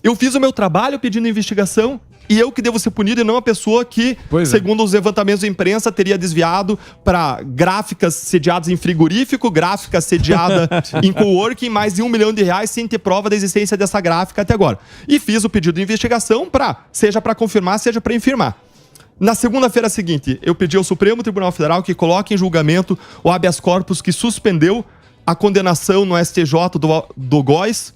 Eu fiz o meu trabalho pedindo investigação e eu que devo ser punido e não a pessoa que, segundo os levantamentos da imprensa, teria desviado para gráficas sediadas em frigorífico, gráfica sediada em coworking, mais de R$1 milhão sem ter prova da existência dessa gráfica até agora. E fiz o pedido de investigação seja para confirmar, seja para infirmar. Na segunda-feira seguinte, eu pedi ao Supremo Tribunal Federal que coloque em julgamento o habeas corpus que suspendeu a condenação no STJ do Góes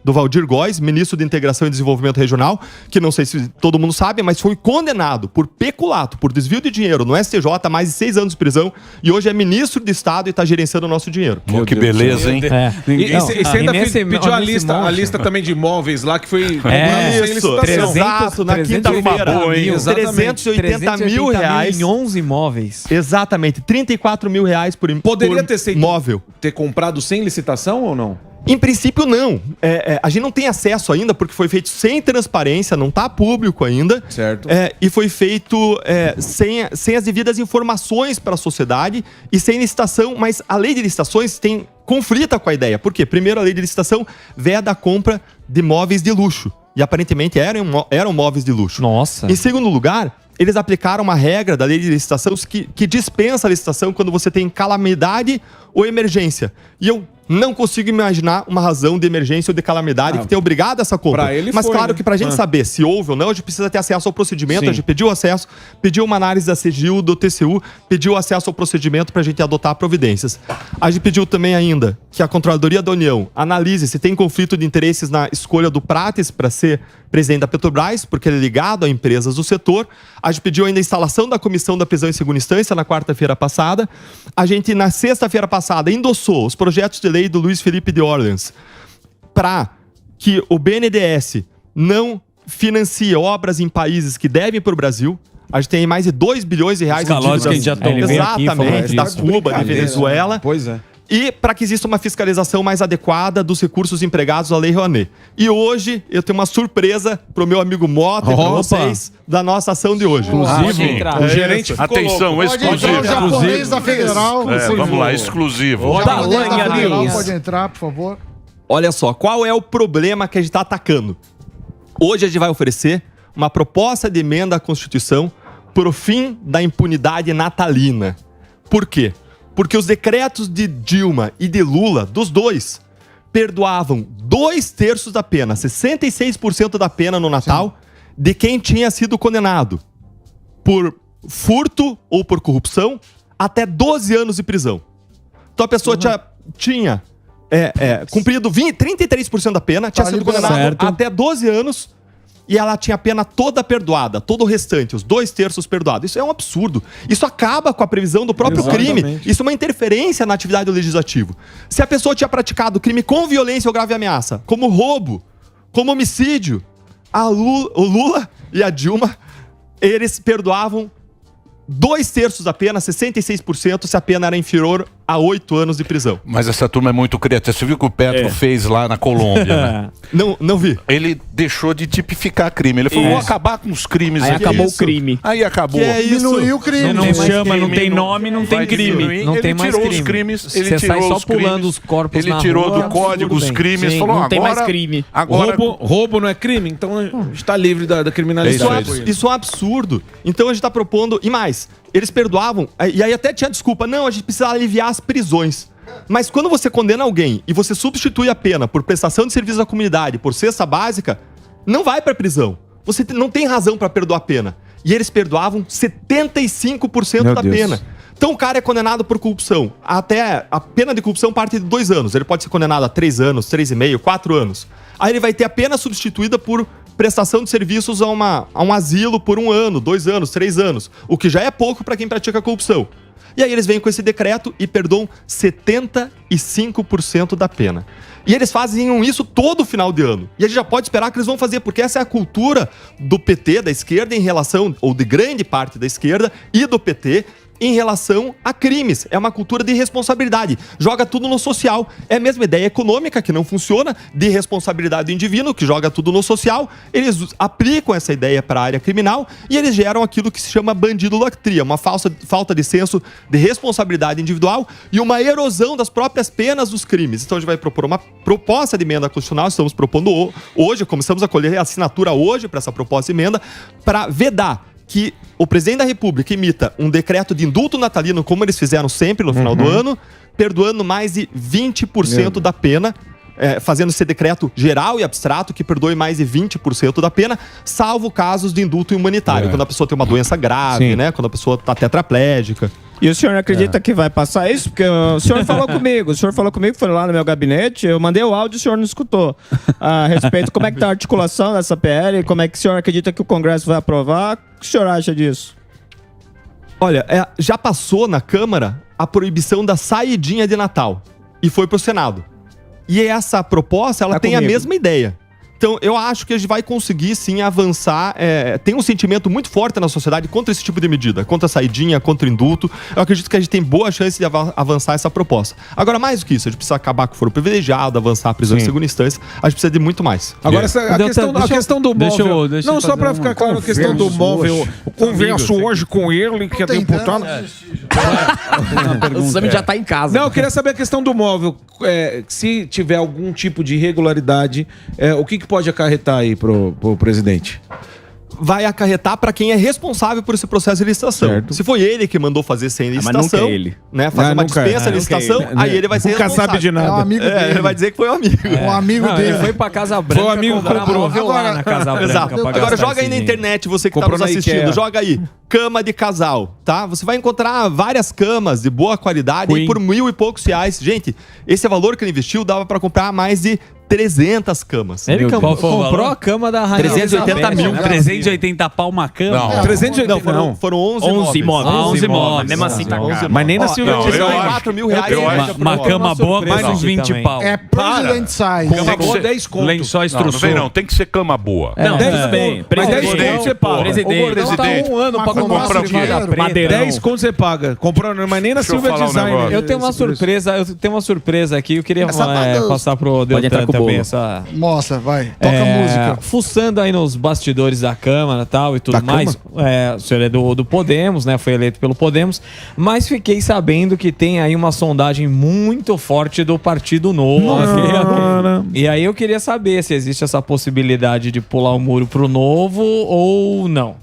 do Valdir Góes, ministro de Integração e Desenvolvimento Regional, que não sei se todo mundo sabe, mas foi condenado por peculato, por desvio de dinheiro no STJ, mais de 6 anos de prisão, e hoje é ministro de Estado e está gerenciando o nosso dinheiro. Pô, que beleza, hein? E você ainda pediu a lista também de imóveis lá, que foi sem licitação. Exato, na quinta-feira. 380 mil reais. Em 11 imóveis. Exatamente, 34 mil reais por imóvel. Poderia ter comprado sem licitação ou não? Em princípio, não. A gente não tem acesso ainda, porque foi feito sem transparência, não está público ainda. Certo. E foi feito sem as devidas informações para a sociedade e sem licitação, mas a lei de licitações conflita com a ideia. Por quê? Primeiro, a lei de licitação veda a compra de móveis de luxo. E aparentemente eram móveis de luxo. Nossa. Em segundo lugar, eles aplicaram uma regra da lei de licitação que dispensa a licitação quando você tem calamidade ou emergência. E eu não consigo imaginar uma razão de emergência ou de calamidade que tenha obrigado essa compra. Mas claro que pra gente saber se houve ou não, a gente precisa ter acesso ao procedimento. Sim. A gente pediu acesso, pediu uma análise da CGU, do TCU, pediu acesso ao procedimento pra gente adotar providências. A gente pediu também ainda que a Controladoria da União analise se tem conflito de interesses na escolha do Prates para ser presidente da Petrobras, porque ele é ligado a empresas do setor. A gente pediu ainda a instalação da comissão da prisão em segunda instância na quarta-feira passada. A gente, na sexta-feira passada, endossou os projetos de lei do Luiz Felipe de Orleans para que o BNDES não financie obras em países que devem para o Brasil. A gente tem mais de 2 bilhões de reais em dívidas. Exatamente, da Cuba, da Venezuela. Pois é. E para que exista uma fiscalização mais adequada dos recursos empregados à Lei Rouanet. E hoje eu tenho uma surpresa pro meu amigo Mota e para vocês da nossa ação de hoje. Inclusive, o gerente atenção, exclusivo. O japonês da Federal. Vamos lá, exclusivo. Pode entrar, por favor. Olha só, qual é o problema que a gente está atacando? Hoje a gente vai oferecer uma proposta de emenda à Constituição pro fim da impunidade natalina. Por quê? Porque os decretos de Dilma e de Lula, dos dois, perdoavam 2/3 da pena, 66% da pena no Natal, de quem tinha sido condenado por furto ou por corrupção até 12 anos de prisão. Então a pessoa tinha cumprido 33% da pena, tinha sido condenado até 12 anos... E ela tinha a pena toda perdoada, todo o restante, os 2/3 perdoados. Isso é um absurdo. Isso acaba com a previsão do próprio crime. Isso é uma interferência na atividade do legislativo. Se a pessoa tinha praticado crime com violência ou grave ameaça, como roubo, como homicídio, o Lula e a Dilma, eles perdoavam 2/3 da pena, 66%, se a pena era inferior a 8 anos de prisão. Mas essa turma é muito criativa. Você viu o que o Petro fez lá na Colômbia, né? Não vi. Ele deixou de tipificar crime. Ele falou, vou acabar com os crimes aí aqui. Acabou o crime. Aí acabou. Diminuiu o crime. Não chama, não tem nome, não tem crime. Não tem mais crime. Os crimes, você sai só pulando os corpos na rua. Ele tirou do código os crimes. Falou, não tem mais crime. Agora... Roubo não é crime? Então está livre da criminalidade. Isso é um absurdo. Então a gente está propondo... E mais, eles perdoavam... E aí até tinha desculpa. Não, a gente precisa aliviar as prisões. Mas quando você condena alguém e você substitui a pena por prestação de serviço à comunidade, por cesta básica, não vai para prisão. Você não tem razão para perdoar a pena. E eles perdoavam 75% da pena. Então o cara é condenado por corrupção. Até a pena de corrupção parte de 2 anos. Ele pode ser condenado a 3 anos, 3,5, 4 anos. Aí ele vai ter a pena substituída por prestação de serviços a um asilo por 1 ano, 2 anos, 3 anos. O que já é pouco para quem pratica corrupção. E aí eles vêm com esse decreto e perdoam 75% da pena. E eles fazem isso todo final de ano. E a gente já pode esperar que eles vão fazer, porque essa é a cultura do PT, da esquerda, em relação, ou de grande parte da esquerda e do PT, em relação a crimes. É uma cultura de responsabilidade. Joga tudo no social. É a mesma ideia econômica que não funciona, de responsabilidade do indivíduo, que joga tudo no social. Eles aplicam essa ideia para a área criminal e eles geram aquilo que se chama bandidolatria, uma falta de senso de responsabilidade individual e uma erosão das próprias penas dos crimes. Então a gente vai propor uma proposta de emenda constitucional, estamos propondo hoje, começamos a colher a assinatura hoje para essa proposta de emenda, para vedar que o presidente da República imita um decreto de indulto natalino, como eles fizeram sempre no final do ano, perdoando mais de 20% da pena, fazendo esse decreto geral e abstrato que perdoe mais de 20% da pena, salvo casos de indulto humanitário, quando a pessoa tem uma doença grave, né? Quando a pessoa está tetraplégica. E o senhor acredita que vai passar isso? Porque o senhor falou comigo, foi lá no meu gabinete, eu mandei o áudio e o senhor não escutou. A respeito, como é que tá a articulação dessa PL, como é que o senhor acredita que o Congresso vai aprovar? O que o senhor acha disso? Olha, já passou na Câmara a proibição da saidinha de Natal e foi pro Senado. E essa proposta, ela tem a mesma ideia. Então, eu acho que a gente vai conseguir, sim, avançar. Tem um sentimento muito forte na sociedade contra esse tipo de medida, contra a saidinha, contra o indulto. Eu acredito que a gente tem boa chance de avançar essa proposta. Agora, mais do que isso, a gente precisa acabar com o foro privilegiado, avançar a prisão em segunda instância. A gente precisa de muito mais. Agora, a questão do móvel... Não, só para ficar claro, a questão do móvel... Eu converso hoje com ele, que é deputado... O Sami já tá em casa. Não, eu queria saber a questão do móvel. Se tiver algum tipo de irregularidade, o que pode acarretar aí pro presidente? Vai acarretar para quem é responsável por esse processo de licitação. Certo. Se foi ele que mandou fazer sem licitação, mas nunca é ele. Né, fazer uma dispensa de licitação, aí ele vai ser nunca responsável. sabe de nada. É um amigo dele. Ele vai dizer que foi um amigo. Um amigo dele. Ele foi pra Casa Branca. Foi um amigo comprar comprou. móvel lá na Casa Branca. Exato. pra Agora gastar joga aí esse na dinheiro. internet, você que Comprou tá nos na assistindo, IKEA. joga aí, cama de casal, tá? Você vai encontrar várias camas de boa qualidade aí por R$1.000 e poucos. Gente, esse valor que ele investiu dava para comprar mais de 300 camas. Ele Qual foi o comprou valor? a cama da Rainha 380 Elizabeth, mil. né? 380 pau uma cama? Não. 380 Não, foram 11 imóveis. 11 imóveis. Mesmo assim tá caro. Mas nem na Silvia não, Design. R$4.000. eu acho- Uma cama boa surpresa quase uns aqui 20 também. pau. É president size. Cama boa, 10 conto. Lençóis Não, não vem trussou. não, tem que ser cama boa. Não, 10 tudo bem. conto. Mas 10 Presidente, conto você paga. presidente. Tá um ano Mas pra com comprar nosso privada dinheiro. Madeirão. 10 conto você paga. Comprando, mas nem na Deixa eu Silvia falar um Design. negócio. Eu tenho uma surpresa aqui, eu queria passar pro Pode entrar Deltan com o também bolo. essa... Mostra, vai. Toca música. Fuçando aí nos bastidores da Câmara tal, e tudo Da mais. O senhor é do Podemos, né? Foi eleito pelo Podemos. Mas fiquei sabendo que tem aí uma sondagem muito forte do Partido Novo. E aí eu queria saber se existe essa possibilidade de pular o muro pro Novo ou não.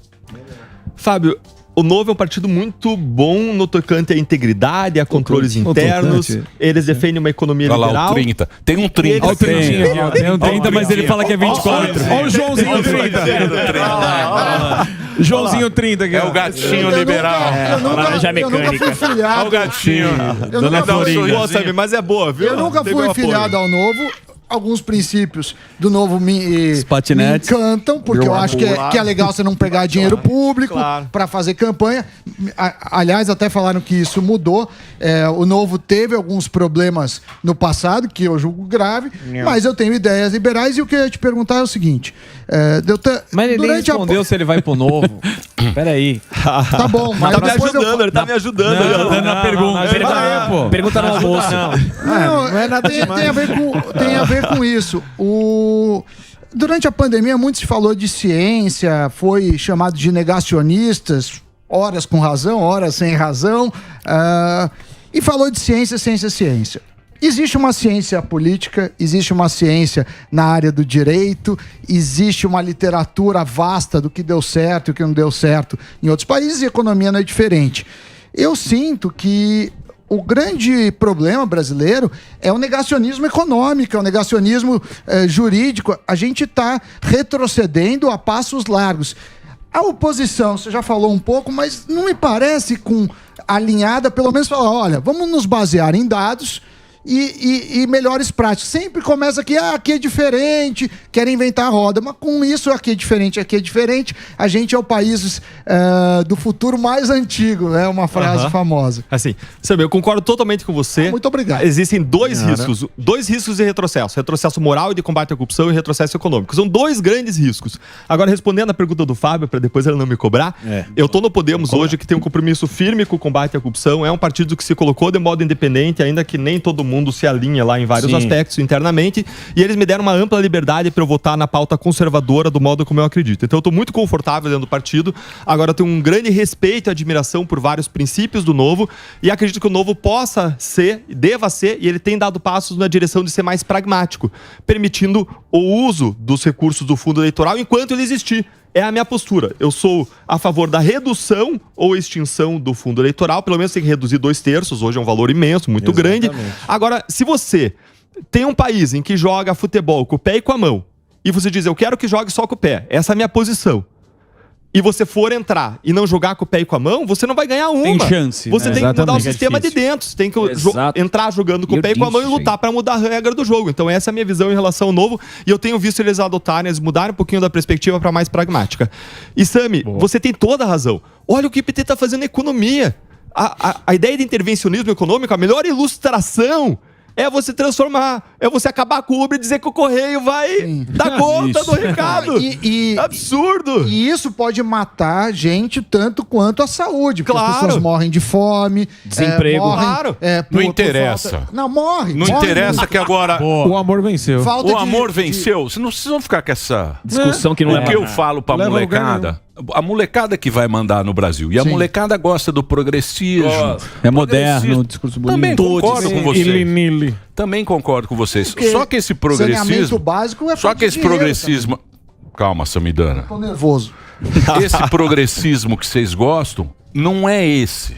Fábio, o Novo é um partido muito bom no tocante à integridade, a controles internos. Eles defendem uma economia Olha lá, liberal. o 30. Tem um 30. Olha o 30. Tem um 30, mas ele fala que é 24. Olha o Joãozinho 30. Joãozinho 30 aqui. É o gatinho liberal. Laranja Eu nunca mecânica. fui filiado. Olha o gatinho. Eu Dona nunca fui- Florinda. Boa, sabe, mas é boa, viu? Eu nunca Tem fui meu apoio. filiado ao Novo. Alguns princípios do Novo me patinetes. encantam, porque eu acho que é legal você não pegar dinheiro público Claro. para fazer campanha. Aliás, até falaram que isso mudou. O Novo teve alguns problemas no passado, que eu julgo grave, mas eu tenho ideias liberais e o que eu ia te perguntar é o seguinte. Mas ele nem respondeu se ele vai pro Novo. Peraí. Tá bom, mas Tá me depois eu ajudando, ele tá me ajudando. Dando a pergunta. Pergunta no almoço. Não, tem a ver com isso. Durante a pandemia, muito se falou de ciência, foi chamado de negacionistas, horas com razão, horas sem razão, e falou de ciência, ciência, ciência. Existe uma ciência política, existe uma ciência na área do direito, existe uma literatura vasta do que deu certo e o que não deu certo em outros países, e a economia não é diferente. Eu sinto que o grande problema brasileiro é o negacionismo econômico, é o negacionismo jurídico. A gente está retrocedendo a passos largos. A oposição, você já falou um pouco, mas não me parece alinhada, pelo menos falar, olha, vamos nos basear em dados e melhores práticas. Sempre começa aqui, aqui é diferente, querem inventar a roda, mas com isso aqui é diferente, a gente é o país do futuro mais antigo, é uma frase famosa. Assim, sabe, eu concordo totalmente com você. Muito obrigado. Existem dois riscos de retrocesso. Retrocesso moral e de combate à corrupção e retrocesso econômico. São dois grandes riscos. Agora, respondendo a pergunta do Fábio, para depois ele não me cobrar, eu tô no Podemos hoje, que tem um compromisso firme com o combate à corrupção. É um partido que se colocou de modo independente, ainda que nem todo mundo se alinha lá em vários aspectos internamente. E eles me deram uma ampla liberdade para eu votar na pauta conservadora do modo como eu acredito. Então eu tô muito confortável dentro do partido. Agora eu tenho um grande respeito e admiração por vários princípios do Novo e acredito que o Novo possa ser, deva ser, e ele tem dado passos na direção de ser mais pragmático, permitindo o uso dos recursos do fundo eleitoral enquanto ele existir. É a minha postura. Eu sou a favor da redução ou extinção do fundo eleitoral. Pelo menos tem que reduzir 2/3. Hoje é um valor imenso, muito grande. Agora, se você tem um país em que joga futebol com o pé e com a mão, e você diz, eu quero que jogue só com o pé, essa é a minha posição. e você for entrar e não jogar com o pé e com a mão, você não vai ganhar uma. Tem chance. Você tem que mudar o Exatamente. sistema de dentro. Você tem que entrar jogando com o Eu pé e com a mão e disse, lutar para mudar a regra do jogo. Então essa é a minha visão em relação ao novo. E eu tenho visto eles adotarem, eles mudarem um pouquinho da perspectiva para mais pragmática. E Sami, você tem toda a razão. Olha o que o PT está fazendo na economia. A ideia de intervencionismo econômico, a melhor ilustração é você transformar, é você acabar com o Uber e dizer que o Correio vai dar conta do recado. Absurdo! E isso pode matar gente tanto quanto a saúde. Porque as pessoas morrem de fome, desemprego. Não interessa. Não, morre. Não interessa que agora... O amor venceu. O amor venceu. Vocês não precisam ficar com essa... Discussão que não é. O que eu falo pra molecada... A molecada que vai mandar no Brasil. E a molecada gosta do progressismo. É moderno, o discurso bonito. Também concordo com vocês. Também concordo com vocês. Só que esse progressismo... Saneamento básico é Só que esse progressismo... Calma, Samidana. Tô nervoso. Esse progressismo que vocês gostam não é esse.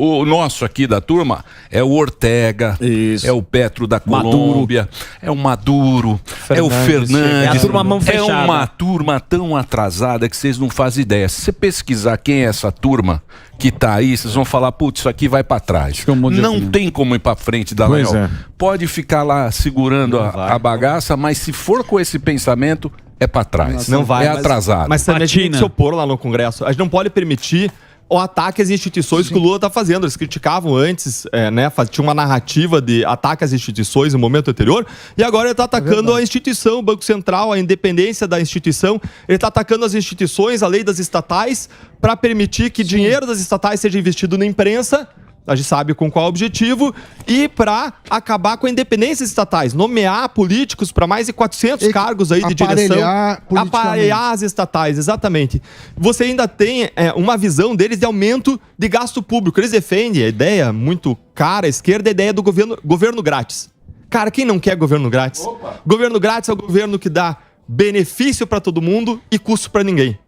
O nosso aqui da turma é o Ortega, é o Petro da Colômbia, é o Maduro, é o Fernandes. É a turma mão fechada. É uma turma tão atrasada que vocês não fazem ideia. Se você pesquisar quem é essa turma que tá aí, vocês vão falar, putz, isso aqui vai pra trás. Não tem como ir pra frente, Daniel. Pode ficar lá segurando a bagaça, mas se for com esse pensamento, é pra trás. Não vai. É atrasado. Mas também a gente tem que se opor lá no Congresso. A gente não pode permitir o ataque às instituições que o Lula está fazendo. Eles criticavam antes, tinha uma narrativa de ataque às instituições no momento anterior, e agora ele está atacando a instituição, o Banco Central, a independência da instituição. Ele está atacando as instituições, a lei das estatais, para permitir que dinheiro das estatais seja investido na imprensa. A gente sabe com qual objetivo, e para acabar com a independência estatais, nomear políticos para mais de 400 cargos aí de direção, aparelhar as estatais, exatamente. Você ainda tem uma visão deles de aumento de gasto público. Eles defendem a ideia muito cara à esquerda, a ideia do governo grátis. Cara, quem não quer governo grátis? Governo grátis é o governo que dá benefício para todo mundo e custo para ninguém.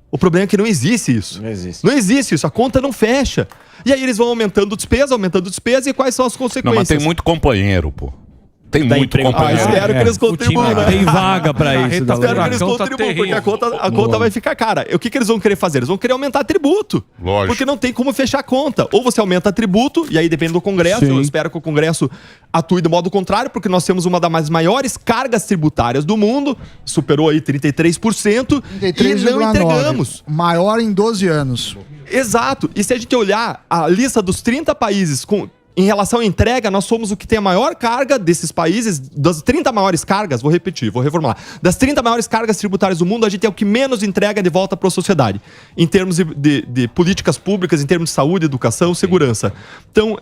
O problema é que não existe isso. Não existe isso. A conta não fecha. E aí eles vão aumentando despesa, e quais são as consequências? Não, mas tem muito companheiro, pô. Tem muito companheiro. Espero que eles contribuam, né? Tem vaga pra isso. Espero que eles contribuam, porque a conta vai ficar cara. O que eles vão querer fazer? Eles vão querer aumentar tributo. Lógico. Porque não tem como fechar a conta. Ou você aumenta tributo, e aí depende do Congresso. Eu espero que o Congresso atue do modo contrário, porque nós temos uma das maiores cargas tributárias do mundo. Superou aí 33%. E não entregamos. Maior em 12 anos. Exato. E se a gente olhar a lista dos 30 países em relação à entrega, nós somos o que tem a maior carga desses países, das 30 maiores cargas, vou reformular. Das 30 maiores cargas tributárias do mundo, a gente é o que menos entrega de volta para a sociedade, em termos de políticas públicas, em termos de saúde, educação, segurança. Então,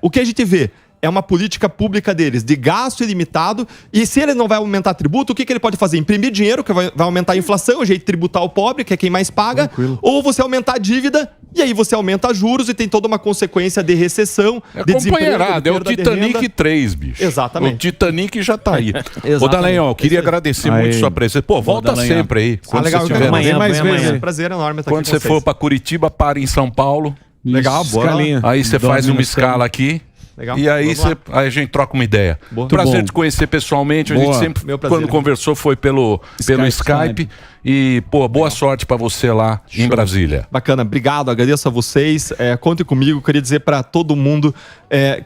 o que a gente vê é uma política pública deles, de gasto ilimitado, e se ele não vai aumentar tributo, o que ele pode fazer? Imprimir dinheiro, que vai aumentar a inflação, o jeito de tributar o pobre, que é quem mais paga, ou você aumentar a dívida, e aí você aumenta juros e tem toda uma consequência de recessão, de desemprego, é o Titanic 3, bicho. Exatamente. O Titanic já tá aí. Ô, Daniel, queria agradecer muito sua presença. Pô, volta sempre aí. Quando legal, você amanhã mais vezes. Prazer enorme estar quando aqui com você for pra Curitiba, para em São Paulo. Legal, boa. Aí você faz uma escala aqui. Legal. E aí a gente troca uma ideia. Prazer te conhecer pessoalmente. A gente sempre, quando conversou, foi pelo Skype. E, pô, boa sorte pra você lá em Brasília. Bacana, obrigado, agradeço a vocês. Contem comigo, queria dizer pra todo mundo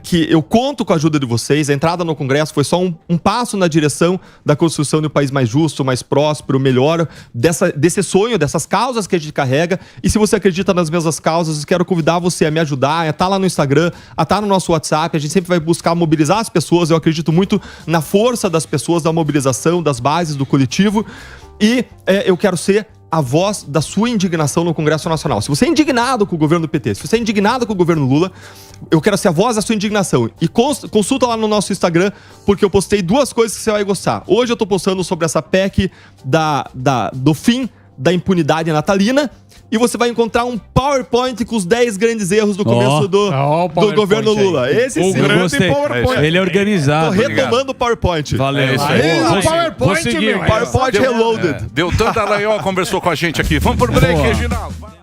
que eu conto com a ajuda de vocês. A entrada no Congresso foi só um passo na direção da construção de um país mais justo, mais próspero, melhor, desse sonho, dessas causas que a gente carrega. E se você acredita nas mesmas causas, eu quero convidar você a me ajudar, a estar lá no Instagram, a estar no nosso WhatsApp. A gente sempre vai buscar mobilizar as pessoas. Eu acredito muito na força das pessoas, da mobilização, das bases, do coletivo. E eu quero ser a voz da sua indignação no Congresso Nacional. Se você é indignado com o governo do PT, se você é indignado com o governo Lula, eu quero ser a voz da sua indignação. E consulta lá no nosso Instagram, porque eu postei 2 coisas que você vai gostar. Hoje eu tô postando sobre essa PEC do fim da impunidade natalina. E você vai encontrar um PowerPoint com os 10 grandes erros do começo do governo Lula. Esse sim, grande PowerPoint. Ele é organizado. Tô retomando o PowerPoint. Valeu. PowerPoint Reloaded. Deltan Dallagnol conversou com a gente aqui. Vamos pro break, Reginaldo.